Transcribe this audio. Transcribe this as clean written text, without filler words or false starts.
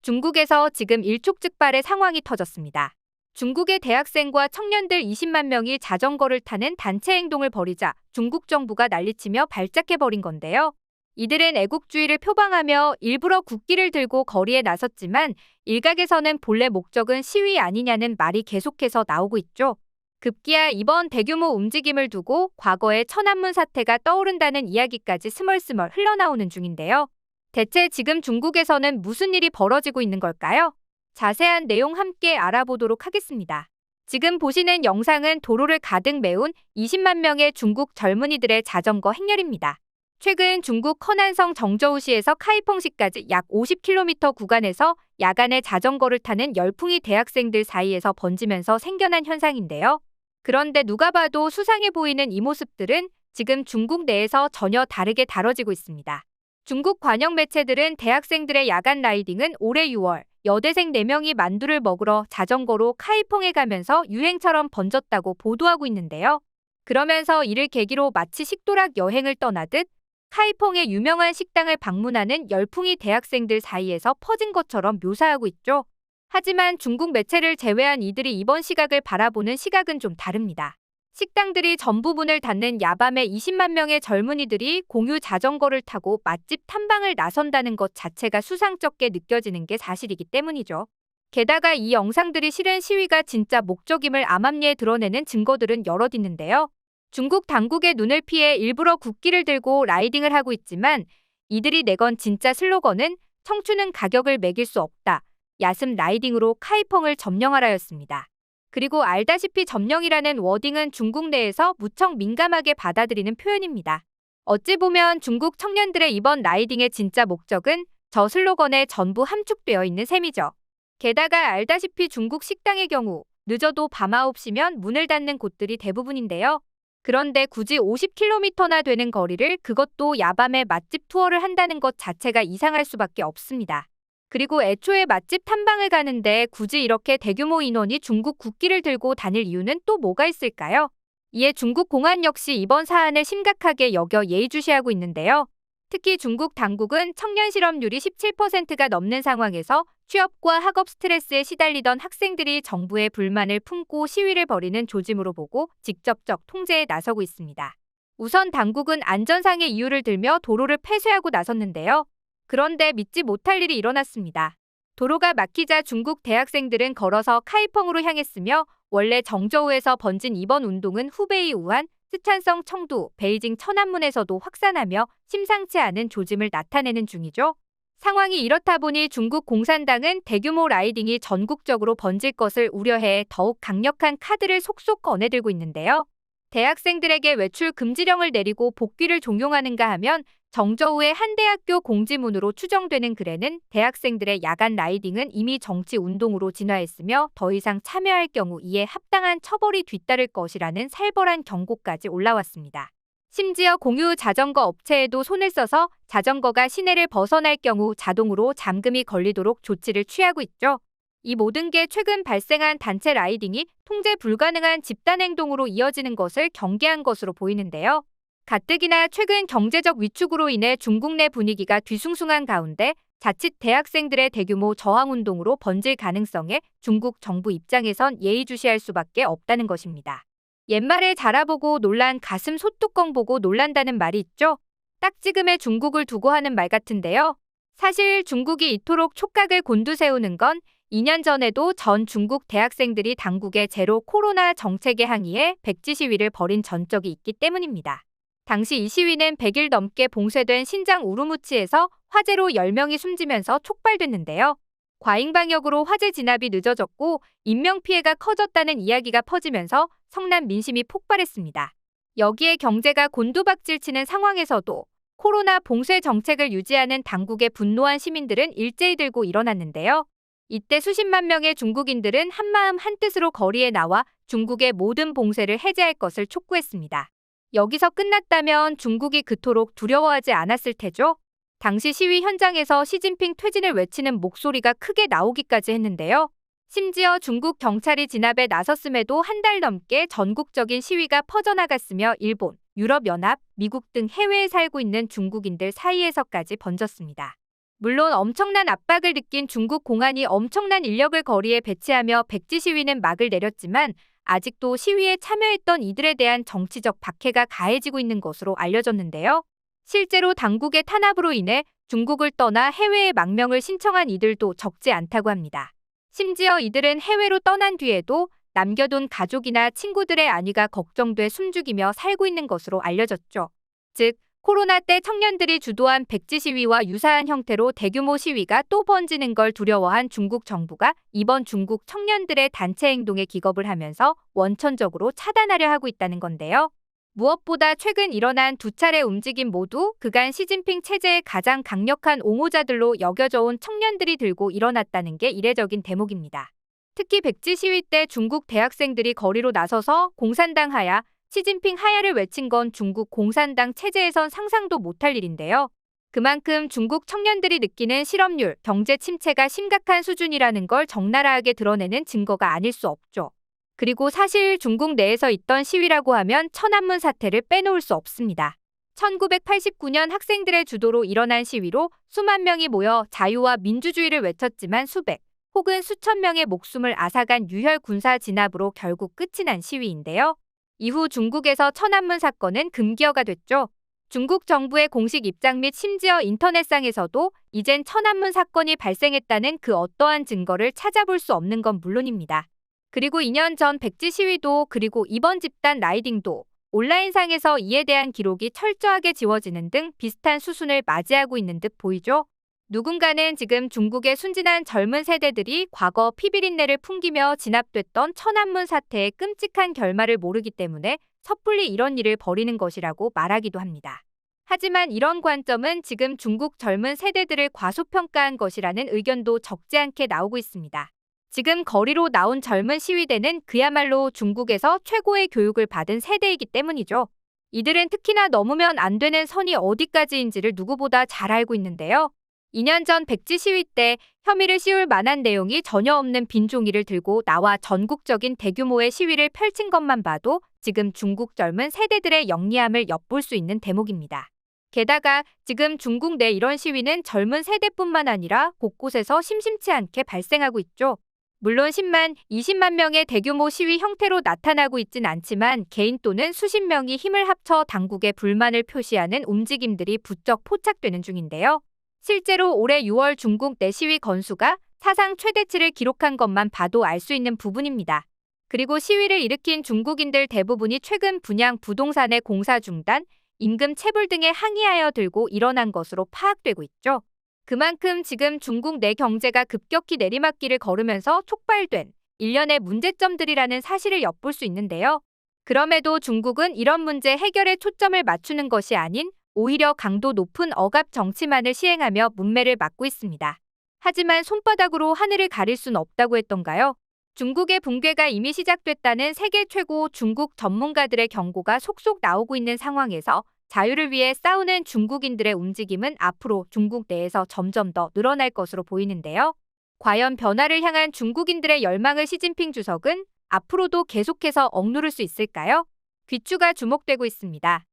중국에서 지금 일촉즉발의 상황이 터졌습니다. 중국의 대학생과 청년들 20만 명이 자전거를 타는 단체 행동을 벌이자 중국 정부가 난리치며 발작해버린 건데요. 이들은 애국주의를 표방하며 일부러 국기를 들고 거리에 나섰지만 일각에서는 본래 목적은 시위 아니냐는 말이 계속해서 나오고 있죠. 급기야 이번 대규모 움직임을 두고 과거의 천안문 사태가 떠오른다는 이야기까지 스멀스멀 흘러나오는 중인데요. 대체 지금 중국에서는 무슨 일이 벌어지고 있는 걸까요? 자세한 내용 함께 알아보도록 하겠습니다. 지금 보시는 영상은 도로를 가득 메운 20만 명의 중국 젊은이들의 자전거 행렬입니다. 최근 중국 허난성 정저우시에서 카이펑시까지 약 50km 구간에서 야간에 자전거를 타는 열풍이 대학생들 사이에서 번지면서 생겨난 현상인데요. 그런데 누가 봐도 수상해 보이는 이 모습들은 지금 중국 내에서 전혀 다르게 다뤄지고 있습니다. 중국 관영 매체들은 대학생들의 야간 라이딩은 올해 6월 여대생 4명이 만두를 먹으러 자전거로 카이펑에 가면서 유행처럼 번졌다고 보도하고 있는데요. 그러면서 이를 계기로 마치 식도락 여행을 떠나듯 카이펑의 유명한 식당을 방문하는 열풍이 대학생들 사이에서 퍼진 것처럼 묘사하고 있죠. 하지만 중국 매체를 제외한 이들이 이번 시각을 바라보는 시각은 좀 다릅니다. 식당들이 전부 문을 닫는 야밤에 20만 명의 젊은이들이 공유 자전거를 타고 맛집 탐방을 나선다는 것 자체가 수상쩍게 느껴지는 게 사실이기 때문이죠. 게다가 이 영상들이 실은 시위가 진짜 목적임을 암암리에 드러내는 증거들은 여럿 있는데요. 중국 당국의 눈을 피해 일부러 국기를 들고 라이딩을 하고 있지만 이들이 내건 진짜 슬로건은 청춘은 가격을 매길 수 없다. 야습 라이딩으로 카이펑을 점령하라였습니다. 그리고 알다시피 점령이라는 워딩은 중국 내에서 무척 민감하게 받아들이는 표현입니다. 어찌 보면 중국 청년들의 이번 라이딩의 진짜 목적은 저 슬로건에 전부 함축되어 있는 셈이죠. 게다가 알다시피 중국 식당의 경우 늦어도 밤 9시면 문을 닫는 곳들이 대부분인데요. 그런데 굳이 50km나 되는 거리를 그것도 야밤에 맛집 투어를 한다는 것 자체가 이상할 수밖에 없습니다. 그리고 애초에 맛집 탐방을 가는데 굳이 이렇게 대규모 인원이 중국 국기를 들고 다닐 이유는 또 뭐가 있을까요? 이에 중국 공안 역시 이번 사안을 심각하게 여겨 예의주시하고 있는데요. 특히 중국 당국은 청년 실업률이 17%가 넘는 상황에서 취업과 학업 스트레스에 시달리던 학생들이 정부의 불만을 품고 시위를 벌이는 조짐으로 보고 직접적 통제에 나서고 있습니다. 우선 당국은 안전상의 이유를 들며 도로를 폐쇄하고 나섰는데요. 그런데 믿지 못할 일이 일어났습니다. 도로가 막히자 중국 대학생들은 걸어서 카이펑으로 향했으며 원래 정저우에서 번진 이번 운동은 후베이 우한, 스촨성 청두, 베이징 천안문에서도 확산하며 심상치 않은 조짐을 나타내는 중이죠. 상황이 이렇다 보니 중국 공산당은 대규모 라이딩이 전국적으로 번질 것을 우려해 더욱 강력한 카드를 속속 꺼내들고 있는데요. 대학생들에게 외출 금지령을 내리고 복귀를 종용하는가 하면 정저우의 한 대학교 공지문으로 추정되는 글에는 대학생들의 야간 라이딩은 이미 정치 운동으로 진화했으며 더 이상 참여할 경우 이에 합당한 처벌이 뒤따를 것이라는 살벌한 경고까지 올라왔습니다. 심지어 공유 자전거 업체에도 손을 써서 자전거가 시내를 벗어날 경우 자동으로 잠금이 걸리도록 조치를 취하고 있죠. 이 모든 게 최근 발생한 단체 라이딩이 통제 불가능한 집단행동으로 이어지는 것을 경계한 것으로 보이는데요. 가뜩이나 최근 경제적 위축으로 인해 중국 내 분위기가 뒤숭숭한 가운데 자칫 대학생들의 대규모 저항운동으로 번질 가능성에 중국 정부 입장에선 예의주시할 수밖에 없다는 것입니다. 옛말에 자라보고 놀란 가슴 소뚜껑 보고 놀란다는 말이 있죠. 딱 지금의 중국을 두고 하는 말 같은데요. 사실 중국이 이토록 촉각을 곤두세우는 건 2년 전에도 전 중국 대학생들이 당국의 제로 코로나 정책에 항의해 백지 시위를 벌인 전적이 있기 때문입니다. 당시 이 시위는 100일 넘게 봉쇄된 신장 우루무치에서 화재로 10명이 숨지면서 촉발됐는데요. 과잉 방역으로 화재 진압이 늦어졌고 인명피해가 커졌다는 이야기가 퍼지면서 성난 민심이 폭발했습니다. 여기에 경제가 곤두박질치는 상황에서도 코로나 봉쇄 정책을 유지하는 당국에 분노한 시민들은 일제히 들고 일어났는데요. 이때 수십만 명의 중국인들은 한마음 한뜻으로 거리에 나와 중국의 모든 봉쇄를 해제할 것을 촉구했습니다. 여기서 끝났다면 중국이 그토록 두려워하지 않았을 테죠. 당시 시위 현장에서 시진핑 퇴진을 외치는 목소리가 크게 나오기까지 했는데요. 심지어 중국 경찰이 진압에 나섰음에도 한 달 넘게 전국적인 시위가 퍼져나갔으며 일본, 유럽연합, 미국 등 해외에 살고 있는 중국인들 사이에서까지 번졌습니다. 물론 엄청난 압박을 느낀 중국 공안이 엄청난 인력을 거리에 배치하며 백지 시위는 막을 내렸지만 아직도 시위에 참여했던 이들에 대한 정치적 박해가 가해지고 있는 것으로 알려졌는데요. 실제로 당국의 탄압으로 인해 중국을 떠나 해외에 망명을 신청한 이들도 적지 않다고 합니다. 심지어 이들은 해외로 떠난 뒤에도 남겨둔 가족이나 친구들의 안위가 걱정돼 숨죽이며 살고 있는 것으로 알려졌죠. 즉, 코로나 때 청년들이 주도한 백지 시위와 유사한 형태로 대규모 시위가 또 번지는 걸 두려워한 중국 정부가 이번 중국 청년들의 단체 행동에 기겁을 하면서 원천적으로 차단하려 하고 있다는 건데요. 무엇보다 최근 일어난 두 차례 움직임 모두 그간 시진핑 체제의 가장 강력한 옹호자들로 여겨져 온 청년들이 들고 일어났다는 게 이례적인 대목입니다. 특히 백지 시위 때 중국 대학생들이 거리로 나서서 공산당 하야, 시진핑 하야를 외친 건 중국 공산당 체제에선 상상도 못할 일인데요. 그만큼 중국 청년들이 느끼는 실업률, 경제 침체가 심각한 수준이라는 걸 적나라하게 드러내는 증거가 아닐 수 없죠. 그리고 사실 중국 내에서 있던 시위라고 하면 천안문 사태를 빼놓을 수 없습니다. 1989년 학생들의 주도로 일어난 시위로 수만 명이 모여 자유와 민주주의를 외쳤지만 수백 혹은 수천 명의 목숨을 앗아간 유혈 군사 진압으로 결국 끝이 난 시위인데요. 이후 중국에서 천안문 사건은 금기어가 됐죠. 중국 정부의 공식 입장 및 심지어 인터넷상에서도 이젠 천안문 사건이 발생했다는 그 어떠한 증거를 찾아볼 수 없는 건 물론입니다. 그리고 2년 전 백지 시위도 그리고 이번 집단 라이딩도 온라인상에서 이에 대한 기록이 철저하게 지워지는 등 비슷한 수순을 맞이하고 있는 듯 보이죠. 누군가는 지금 중국의 순진한 젊은 세대들이 과거 피비린내를 풍기며 진압됐던 천안문 사태의 끔찍한 결말을 모르기 때문에 섣불리 이런 일을 벌이는 것이라고 말하기도 합니다. 하지만 이런 관점은 지금 중국 젊은 세대들을 과소평가한 것이라는 의견도 적지 않게 나오고 있습니다. 지금 거리로 나온 젊은 시위대는 그야말로 중국에서 최고의 교육을 받은 세대이기 때문이죠. 이들은 특히나 넘으면 안 되는 선이 어디까지인지를 누구보다 잘 알고 있는데요. 2년 전 백지 시위 때 혐의를 씌울 만한 내용이 전혀 없는 빈 종이를 들고 나와 전국적인 대규모의 시위를 펼친 것만 봐도 지금 중국 젊은 세대들의 영리함을 엿볼 수 있는 대목입니다. 게다가 지금 중국 내 이런 시위는 젊은 세대뿐만 아니라 곳곳에서 심심치 않게 발생하고 있죠. 물론 10만, 20만 명의 대규모 시위 형태로 나타나고 있진 않지만 개인 또는 수십 명이 힘을 합쳐 당국에 불만을 표시하는 움직임들이 부쩍 포착되는 중인데요. 실제로 올해 6월 중국 내 시위 건수가 사상 최대치를 기록한 것만 봐도 알 수 있는 부분입니다. 그리고 시위를 일으킨 중국인들 대부분이 최근 분양 부동산의 공사 중단, 임금 체불 등에 항의하여 들고 일어난 것으로 파악되고 있죠. 그만큼 지금 중국 내 경제가 급격히 내리막길을 걸으면서 촉발된 일련의 문제점들이라는 사실을 엿볼 수 있는데요. 그럼에도 중국은 이런 문제 해결에 초점을 맞추는 것이 아닌 오히려 강도 높은 억압 정치만을 시행하며 문매를 맞고 있습니다. 하지만 손바닥으로 하늘을 가릴 순 없다고 했던가요? 중국의 붕괴가 이미 시작됐다는 세계 최고 중국 전문가들의 경고가 속속 나오고 있는 상황에서 자유를 위해 싸우는 중국인들의 움직임은 앞으로 중국 내에서 점점 더 늘어날 것으로 보이는데요. 과연 변화를 향한 중국인들의 열망을 시진핑 주석은 앞으로도 계속해서 억누를 수 있을까요? 귀추가 주목되고 있습니다.